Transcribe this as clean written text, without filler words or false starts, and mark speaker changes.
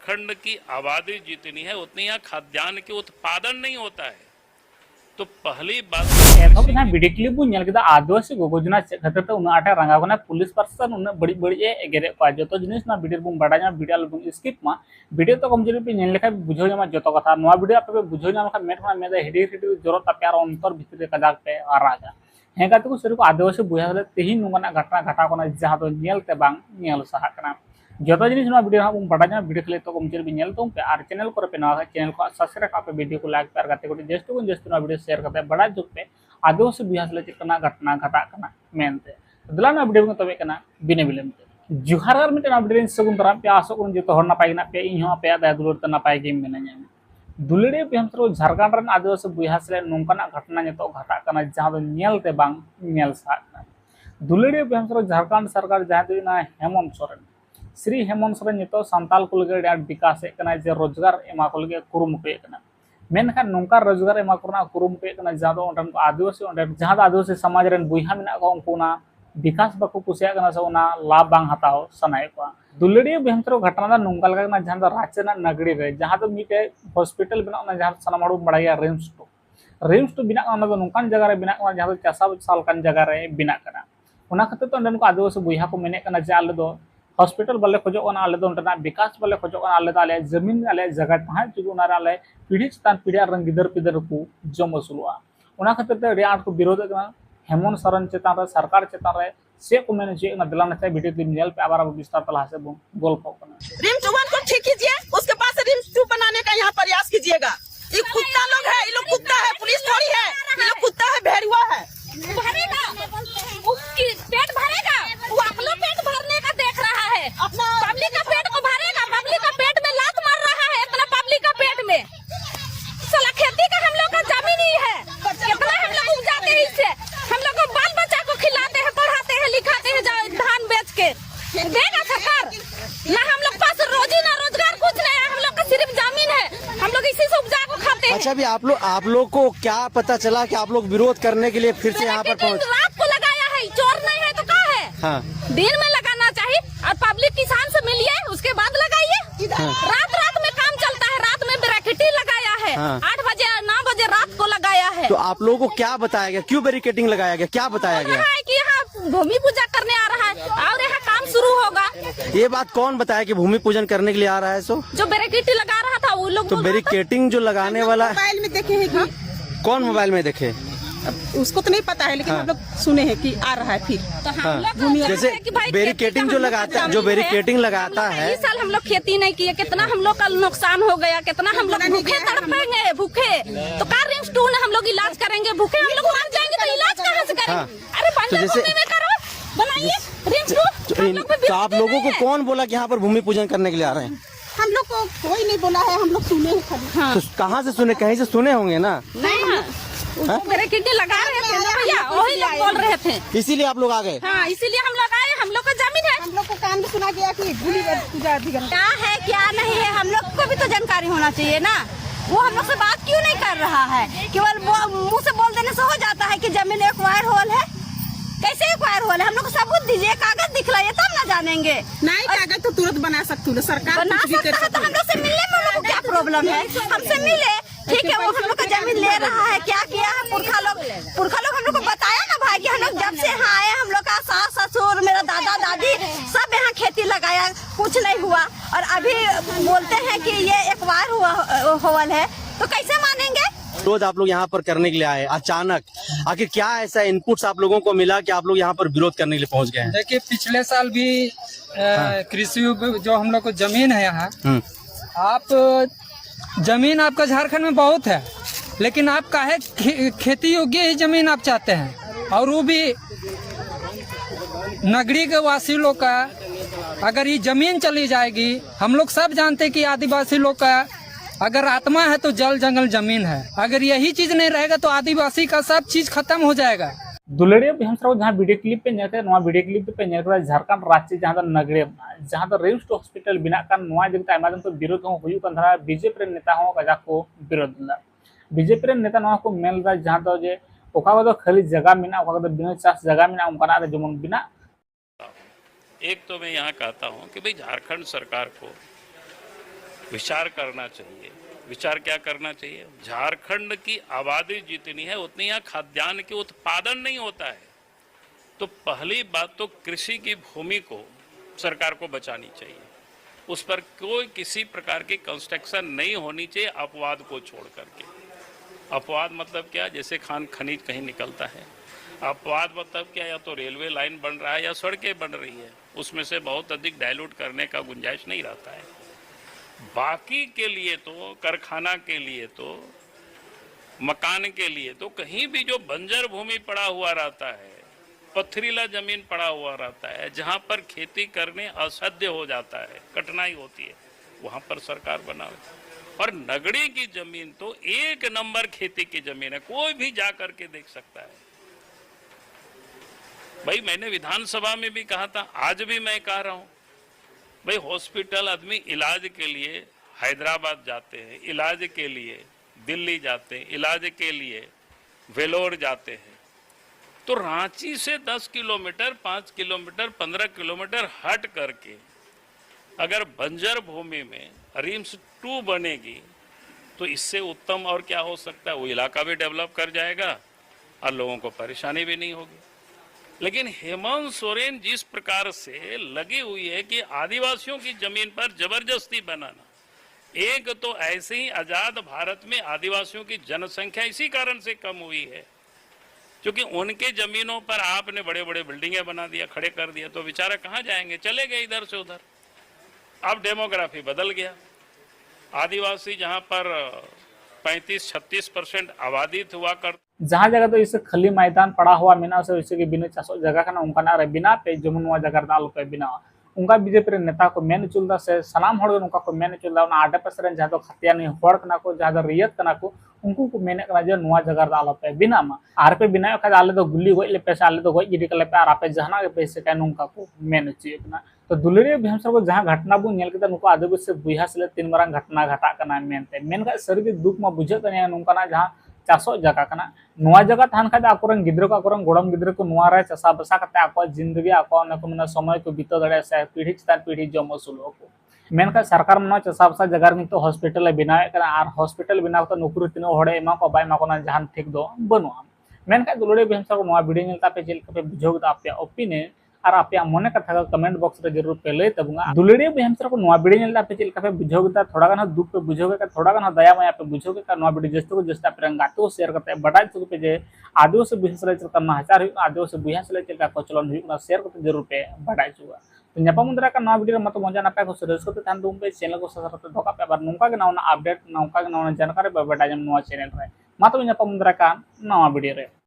Speaker 1: झारखंड की आबादी जितनी है उतनी यहाँ खाद्यान्न के उत्पादन नहीं होता है। तो पहली बात
Speaker 2: वीडियो क्लिप बो नेल केदा आदिवासी गोगोजना खातिर तो उना आटे रंगावना पुलिस पर्सन उना बड़ी बड़ी एगेरे को जो जिनिस ना वीडियो बो बड़ा वीडियो बो स्किप मा वीडियो तो कम जरी पे नेल लेखा बुझो मा जतो कथा नवा वीडियो आपे बुझो ना खा मेट में हिडी हिडी जरो ताप्यार अंतर भितर कदाक पे आरागा हेगा तो सर को आदिवासी बुझा तेहिन नुंगना घटना घटा कोना जहां तो नेलते बांग नेल सहा कना जो जिनिस वीडियो हाँ बड़ा वीडियो खेले तो कम चल भी तो पे और चैनल को पे नवा चैनल को सब्सक्राइब आप वीडियो को लाइक कर गाते को जस्ट को जस्ट वीडियो शेयर करते बड़ा जुग पे आदिवासी बिहार चेकना घटना घटा मेनते दलाना वीडियो को तबे कना बिने बिलमते जुहार मिटन वीडियो सगुन तराम पे आसो को जो हर नपाय पे इन पे दया दुलर ते नपाय गे मेना दुलड़े पे हम झारखंड रन आदिवासी बिहार नौकाना घटना नितो घटा जहां दो नेलते बांग नेल सा दुलड़े पे हम झारखंड सरकार जहां दो हेमंत सोरेन श्री हेमंत सोरेन नितो संताल को लगे विकास जे रोजगार एमा को लगे कुरुमुटे मेनखान नौका रोजगार एमा को कुरुमुटे जहां दो आदिवासी जहां आदिवासी समाज रन बुहा मेना को उनकुना विकास बाको कुसिया से लाभ बांग हताव सनाए को दुलड़िया बेहतर घटना नौका लगा जहां राज्य नगड़ी रे जहां दो मिटे हॉस्पिटल बना जहां सनाम हड़ बड़ा रिम्स तो बिना नौकान जगह बिना जहां चासा साल जगह रे बिना खातिर तो आदिवासी बुहा को मेने जे आले दो हॉस्पिटल बाले खोजना आले दो विकास बाले खोजना आले दो आले जमीन आले जगह तहां चुगुना आले पीढ़ी चितान पीढ़ी रन गिदर पिदर को जम वसूलवा खातिर ते आठ को विरोध हेमंत सोरेन चेतान सरकार चेतान से को मैंने जे दिलाना चाहिए वीडियो क्लिप नेल पे आबार विस्तार तला से गल्प
Speaker 3: रिम्स 1 को ठीक कीजिए, उसके पास रिम्स 2 बनाने का यहाँ प्रयास कीजिएगा। ये कुत्ता लोग है, ये लोग कुत्ता है, पुलिस थोड़ी है, ये लोग कुत्ता है, भेड़ुआ है।
Speaker 4: भरेगा पेट भरेगा, वो अपना पेट भरने का देख रहा है, अपना पब्लिक का पेट को भरेगा। पब्लिक का पेट में लात मार रहा है, इतना पब्लिक का पेट में साला खेती का हम लोग का जमीन ही है, कितना हम लोग उपजाते हैं इससे, हम लोग को बाल बच्चा को खिलाते हैं, पढ़ाते हैं, लिखाते हैं धान बेच के। देगा सरकार ना, हम लोग पास रोजी ना रोजगार कुछ नहीं है, हम लोग का सिर्फ जमीन है, हम लोग इसी से उपजा को खाते हैं।
Speaker 5: अच्छा, अभी आप लोग को क्या पता चला कि आप लोग विरोध करने के लिए फिर से यहाँ पर पहुँच?
Speaker 4: रात को लगाया है, चोर नहीं है तो क्या है?
Speaker 5: हाँ।
Speaker 4: दिन में लगाना चाहिए और पब्लिक किसान से मिलिए, उसके बाद लगाइए। रात में काम चलता है, रात में ब्रैकेटिंग लगाया है।
Speaker 5: हाँ।
Speaker 4: 8 बजे 9 बजे रात को लगाया है।
Speaker 5: तो आप लोगों को क्या बताया गया, क्यों बैरिकेडिंग लगाया गया, क्या बताया गया?
Speaker 4: कि यहाँ भूमि पूजा करने आ रहा है और यहाँ काम शुरू होगा।
Speaker 5: ये बात कौन बताया कि भूमि पूजन करने के लिए आ रहा है? सो
Speaker 4: जो बैरिकेटिंग लगा रहा था वो लोग
Speaker 5: तो बैरिकेडिंग जो लगाने वाला
Speaker 3: मोबाइल में देखे हैं कि
Speaker 5: कौन मोबाइल में देखे?
Speaker 3: उसको तो नहीं पता है, लेकिन हम लोग सुने हैं कि आ रहा है फिर।
Speaker 4: तो हम लोग
Speaker 5: जैसे बैरिकेडिंग जो बैरिकेडिंग लगाता है।
Speaker 4: इस साल हम लोग खेती नहीं किए, कितना हम लोग का नुकसान हो गया, कितना हम लोग भूखे तड़पेंगे भूखे। तो कार रिम्स 2 ने हम लोग इलाज करेंगे, भूखे हम लोग मर जाएंगे तो इलाज कहाँ से करेंगे? अरे पंजाब में करो, बनाइए रिम्स 2।
Speaker 5: तो आप लोगों को कौन बोला कि यहाँ पर भूमि पूजन करने के लिए आ रहे हैं?
Speaker 3: हम लोग को कोई नहीं बोला है, हम लोग सुने हैं खाली।
Speaker 5: तो कहाँ से सुने? कहीं से सुने होंगे ना।
Speaker 4: बैरिकेडिंग लगा रहे थे ना भैया, वही लोग बोल रहे थे,
Speaker 5: इसीलिए आप लोग आ गए।
Speaker 4: हाँ इसीलिए हम लोग आए, हम लोग का जमीन है।
Speaker 3: हम लोग को कान में सुना गया कि भूमि पूजा अधिग्रहण
Speaker 4: क्या है क्या नहीं है, हम लोग को भी तो जानकारी होना चाहिए ना। वो हम लोग से बात क्यों नहीं कर रहा है? केवल मुंह से बोल देने से हो जाता है कि जमीन एक्वायर होल है। कैसे एक्वायर होल है? हम लोग को सबूत दीजिए, कागज दिखलाइए तब ना जानेंगे।
Speaker 3: नहीं, कागज तो तुरंत बना सकती हूँ, सरकार
Speaker 4: बना सकता है तो हम लोग से मिलने में हम लोग को क्या प्रॉब्लम है? हमसे मिले, ठीक है। वो हम लोग का जमीन ले रहा है, क्या किया है पुरखा लोग हम लोग को बताया ना भाई कि हम लोग जब से यहाँ आए, हम लोग का सास ससुर मेरा दादा दादी सब यहाँ खेती लगाया, कुछ नहीं हुआ। और अभी बोलते हैं कि ये एक्वायर होल है, तो कैसे मानेंगे?
Speaker 5: रोज आप लोग यहाँ पर करने के लिए आए, अचानक आखिर क्या ऐसा इनपुट्स आप लोगों को मिला कि आप लोग यहाँ पर विरोध करने के लिए पहुँच गए हैं?
Speaker 6: देखिए, पिछले साल भी कृषि जो हम लोग को जमीन है यहाँ, आप जमीन आपका झारखंड में बहुत है, लेकिन आप काहे खेती योग्य ही जमीन आप चाहते हैं, और वो भी नगरी के वासी लोग का। अगर ये जमीन चली जाएगी, हम लोग सब जानते हैं कि आदिवासी लोग का अगर आत्मा है तो जल जंगल जमीन है, अगर यही चीज नहीं रहेगा तो आदिवासी का सब चीज खत्म हो जाएगा।
Speaker 2: दुलड़िया बिहार जहाँ वीडियो क्लिप पे नेते वीडियो क्लिप पे नेते झारखंड राज्य जहाँ नगड़े जहाँ रिम्स हॉस्पिटल बिना जगते आमा दिन तो विरोध होता बीजेपी नेता कजा को विरोध बीजेपी नेता को मेल जहाँ दो जे ओका खाली जगह में बिना चाष जगह में जमन बिना।
Speaker 1: एक तो मैं यहाँ कहता हूँ कि भाई झारखंड सरकार को विचार करना चाहिए। विचार क्या करना चाहिए? झारखंड की आबादी जितनी है उतनी यहाँ खाद्यान्न के उत्पादन नहीं होता है। तो पहली बात तो कृषि की भूमि को सरकार को बचानी चाहिए, उस पर कोई किसी प्रकार की कंस्ट्रक्शन नहीं होनी चाहिए अपवाद को छोड़ करके। अपवाद मतलब क्या? जैसे खनिज कहीं निकलता है, अपवाद मतलब क्या? या तो रेलवे लाइन बन रहा है या सड़कें बन रही है, उसमें से बहुत अधिक डाइल्यूट करने का गुंजाइश नहीं रहता है। बाकी के लिए तो, कारखाना के लिए तो, मकान के लिए तो कहीं भी जो बंजर भूमि पड़ा हुआ रहता है, पथरीला जमीन पड़ा हुआ रहता है, जहां पर खेती करने असाध्य हो जाता है, कठिनाई होती है, वहां पर सरकार बनावे। और नगड़ी की जमीन तो एक नंबर खेती की जमीन है, कोई भी जा करके देख सकता है। भाई मैंने विधानसभा में भी कहा था, आज भी मैं कह रहा हूं, भाई हॉस्पिटल आदमी इलाज के लिए हैदराबाद जाते हैं, इलाज के लिए दिल्ली जाते हैं, इलाज के लिए वेलोर जाते हैं, तो रांची से 10 किलोमीटर, 5 किलोमीटर, 15 किलोमीटर हट करके अगर बंजर भूमि में रिम्स 2 बनेगी तो इससे उत्तम और क्या हो सकता है? वो इलाका भी डेवलप कर जाएगा और लोगों को परेशानी भी नहीं होगी। लेकिन हेमंत सोरेन जिस प्रकार से लगी हुई है कि आदिवासियों की जमीन पर जबरदस्ती बनाना, एक तो ऐसे ही आजाद भारत में आदिवासियों की जनसंख्या इसी कारण से कम हुई है क्योंकि उनके जमीनों पर आपने बड़े बड़े बिल्डिंगें बना दिया, खड़े कर दिया, तो बेचारे कहाँ जाएंगे? चले गए इधर से उधर। अब डेमोग्राफी बदल गया, आदिवासी जहाँ पर 35-36% आबादी हुआ कर,
Speaker 2: जहाँ जगह तो इसे खाली मैदान पड़ा हुआ मेना से इसे बिना चासो जगह का उनका बिना पे जमुन वा जगह आलो पे बिना उनका बीजेपी नेता को मेन चुलदा से सनाम हड़ उनका को मेन चुलदा आडे पास जहाँ तो खतियानी हड़ कना को जहाँ रियत कना को उनको को मेने कना जे नुआ जगह आलो पे बिना मा आर पे बिना का आले तो गुल्ली गई ले पैसा आले तो गई गिडी कले पे आर पे जहाना के पैसे का उनका को मेन चाहिए कना। तो दुलरिया विधानसभा को जहाँ घटना बो नेल के नुको आदिवासी से बुहा से 3 मारंग घटना घटा कना मेनते मेनका सरी दुख मा बुझे तने नुका जहाँ चासो जगह कना नुआ जगह थान खा आकोरन गिद्र को आकोरन गोड़म गिद्र को नुआ रे चासा बसा करते आको जिंदगी आको न को मन समय को बीतो दड़े से पीढ़ी चितान पीढ़ी जम असुलो को मेनका सरकार मन चासा बसा जगह में तो हॉस्पिटल बनावे कना आर हॉस्पिटल बनाव तो नौकरी तीनो हड़े एमा को बाय माको जहान ठीक दो बनुआ मेनका दुलड़े बेहमसा को नुआ वीडियो नेलता पे जेल पे बुझोग दा पे ओपिनियन और आप मने कथा कमेंट बॉक्स रे जरूर पे लय तबुगा दुलड़िया बेहमसा को नुआ वीडियो नेलता पे जेल पे बुझोग दा थोड़ा गाना दुख पे बुझोगे का थोड़ा गाना दया माया पे बुझोगे का नुआ वीडियो जस्तो को जस्ता पे रंगातो शेयर करते बड़ाई तो पे जे आदिवासी बिहसले चलता नहाचार आदिवासी बिहसले चलता को चलन हुई शेयर करते जरूर पे बड़ाई चुगा तो न्यापा मुंद्रा का नुआ वीडियो मत मजा ना पे को सदस्य को थान दुम पे चैनल को सब्सक्राइब धोका पे बार नौका के नाउना अपडेट नौका के नाउना जानकारी पे बड़ा जम नुआ चैनल रे मातो न्यापा मुंद्रा का नुआ वीडियो रे।